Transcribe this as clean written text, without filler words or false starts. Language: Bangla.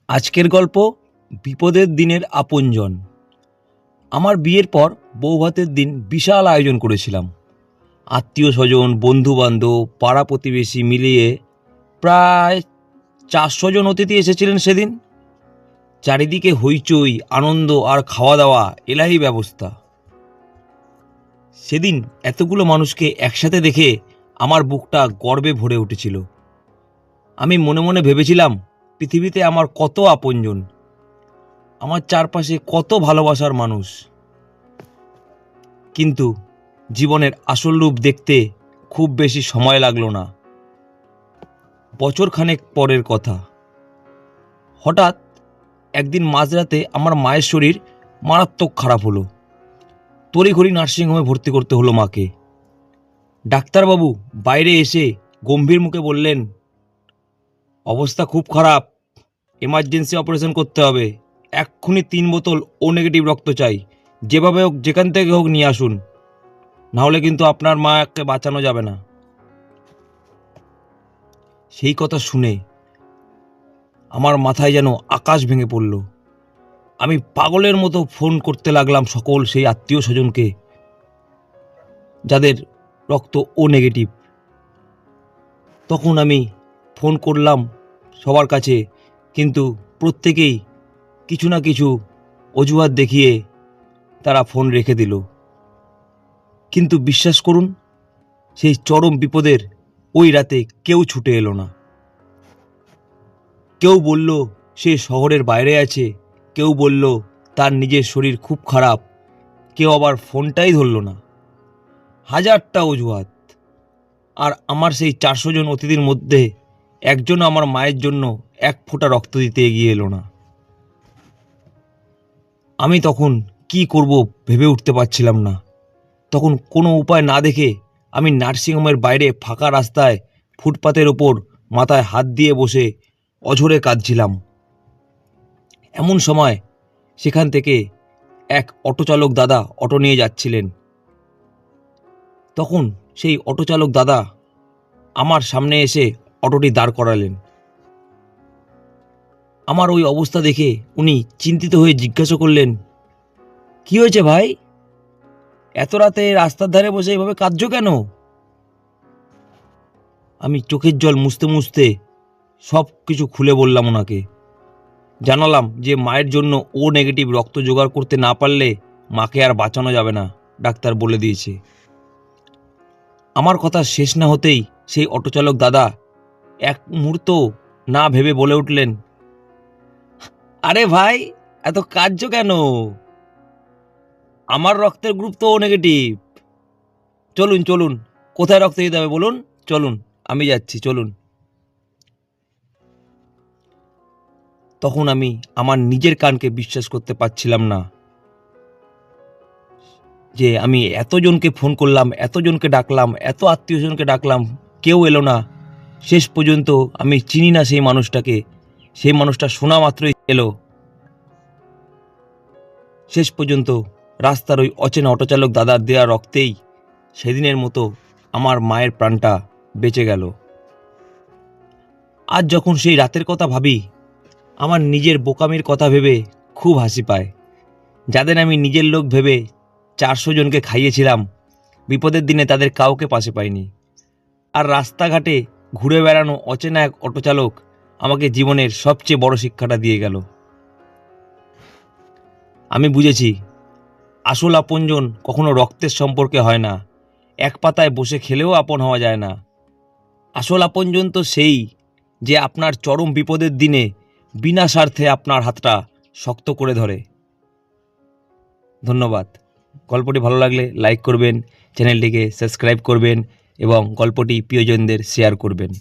আজকের গল্প বিপদের দিনের আপনজন। আমার বিয়ের পর বৌভাতের দিন বিশাল আয়োজন করেছিলাম। আত্মীয় স্বজন, বন্ধু বান্ধব, পাড়া প্রতিবেশী মিলিয়ে প্রায় 400 জন অতিথি এসেছিলেন সেদিন। চারিদিকে হইচই, আনন্দ আর খাওয়া দাওয়া, এলাহি ব্যবস্থা। সেদিন এতগুলো মানুষকে একসাথে দেখে আমার বুকটা গর্বে ভরে উঠেছিল। আমি মনে মনে ভেবেছিলাম, পৃথিবীতে আমার কত আপনজন, আমার চারপাশে কত ভালোবাসার মানুষ। কিন্তু জীবনের আসল রূপ দেখতে খুব বেশি সময় লাগলো না। বছরখানেক পরের কথা। হঠাৎ একদিন মাঝরাতে আমার মায়ের শরীর মারাত্মক খারাপ হলো। তড়িঘড়ি নার্সিংহোমে ভর্তি করতে হলো মাকে। ডাক্তারবাবু বাইরে এসে গম্ভীর মুখে বললেন, অবস্থা খুব খারাপ, এমার্জেন্সি অপারেশন করতে হবে। এক্ষুনি 3 বোতল ও নেগেটিভ রক্ত চাই, যেভাবে হোক যেখান থেকে হোক নিয়ে আসুন, নাহলে কিন্তু আপনার মাকে বাঁচানো যাবে না। সেই কথা শুনে আমার মাথায় যেন আকাশ ভেঙে পড়ল। আমি পাগলের মতো ফোন করতে লাগলাম সকল সেই আত্মীয় স্বজনকে যাদের রক্ত ও নেগেটিভ। তখন আমি ফোন করলাম সবার কাছে, কিন্তু প্রত্যেকেই কিছু না কিছু অজুহাত দেখিয়ে তারা ফোন রেখে দিল। কিন্তু বিশ্বাস করুন, সেই চরম বিপদের ওই রাতে কেউ ছুটে এলো না। কেউ বলল সে শহরের বাইরে আছে, কেউ বলল তার নিজের শরীর খুব খারাপ, কেউ আবার ফোনটাই ধরল না। হাজারটা অজুহাত। আর আমার সেই 400 জন অতিথির মধ্যে একজন আমার মায়ের জন্য 1 ফোঁটা রক্ত দিতে এগিয়ে এলো না। আমি তখন কি করব ভেবে উঠতে পারছিলাম না। তখন কোনো উপায় না দেখে আমি নার্সিংহোমের বাইরে ফাঁকা রাস্তায় ফুটপাতের ওপর মাথায় হাত দিয়ে বসে অঝরে কাঁদছিলাম। এমন সময় সেখান থেকে এক অটো চালক দাদা অটো নিয়ে যাচ্ছিলেন। তখন সেই অটো চালক দাদা আমার সামনে এসে অটোটি দাঁড় করালেন। আমার ওই অবস্থা দেখে উনি চিন্তিত হয়ে জিজ্ঞাসা করলেন, কি হয়েছে ভাই? এত রাতে রাস্তার ধারে বসে এভাবে কাঁদছো কেন? আমি চোখের জল মুছতে মুছতে সব কিছু খুলে বললাম ওনাকে। জানালাম যে মায়ের জন্য ও নেগেটিভ রক্ত জোগাড় করতে না পারলে মাকে আর বাঁচানো যাবে না, ডাক্তার বলে দিয়েছে। আমার কথা শেষ না হতেই সেই অটোচালক দাদা এক মুহূর্ত না ভেবে বলে উঠলেন, আরে ভাই, এত কাঁদছো কেন? আমার রক্তের গ্রুপ তো ও নেগেটিভ। চলুন চলুন, কোথায় রক্ত দিতে হবে বলুন, চলুন আমি যাচ্ছি, চলুন। তখন আমি আমার নিজের কানকে বিশ্বাস করতে পারছিলাম না যে আমি এতজনকে ফোন করলাম, এতজনকে ডাকলাম, এত আত্মীয়স্বজনকে ডাকলাম, কেউ এলো না। শেষ পর্যন্ত আমি চিনি না সেই মানুষটাকে, সেই মানুষটা শোনা মাত্রই এলো। শেষ পর্যন্ত রাস্তার ওই অচেনা অটোচালক দাদার দেয়া রক্তেই সেদিনের মতো আমার মায়ের প্রাণটা বেঁচে গেল। আজ যখন সেই রাতের কথা ভাবি, আমার নিজের বোকামির কথা ভেবে খুব হাসি পায়। যাদের আমি নিজের লোক ভেবে 400 জনকে খাইয়েছিলাম, বিপদের দিনে তাদের কাউকে পাশে পাইনি। আর রাস্তাঘাটে ঘুরে বেড়ানো অচেনা এক অটোচালক আমাকে জীবনের সবচেয়ে বড় শিক্ষাটা দিয়ে গেল। আমি বুঝেছি, আসল আপনজন কখনো রক্তের সম্পর্কে হয় না, এক পাতায় বসে খেলেও আপন হওয়া যায় না। আসল আপনজন তো সেই যে আপনার চরম বিপদের দিনে বিনা স্বার্থে আপনার হাতটা শক্ত করে ধরে। ধন্যবাদ। গল্পটি ভালো লাগলে লাইক করবেন, চ্যানেলটিকে সাবস্ক্রাইব করবেন এবং গল্পটি প্রিয়জনদের শেয়ার করবেন।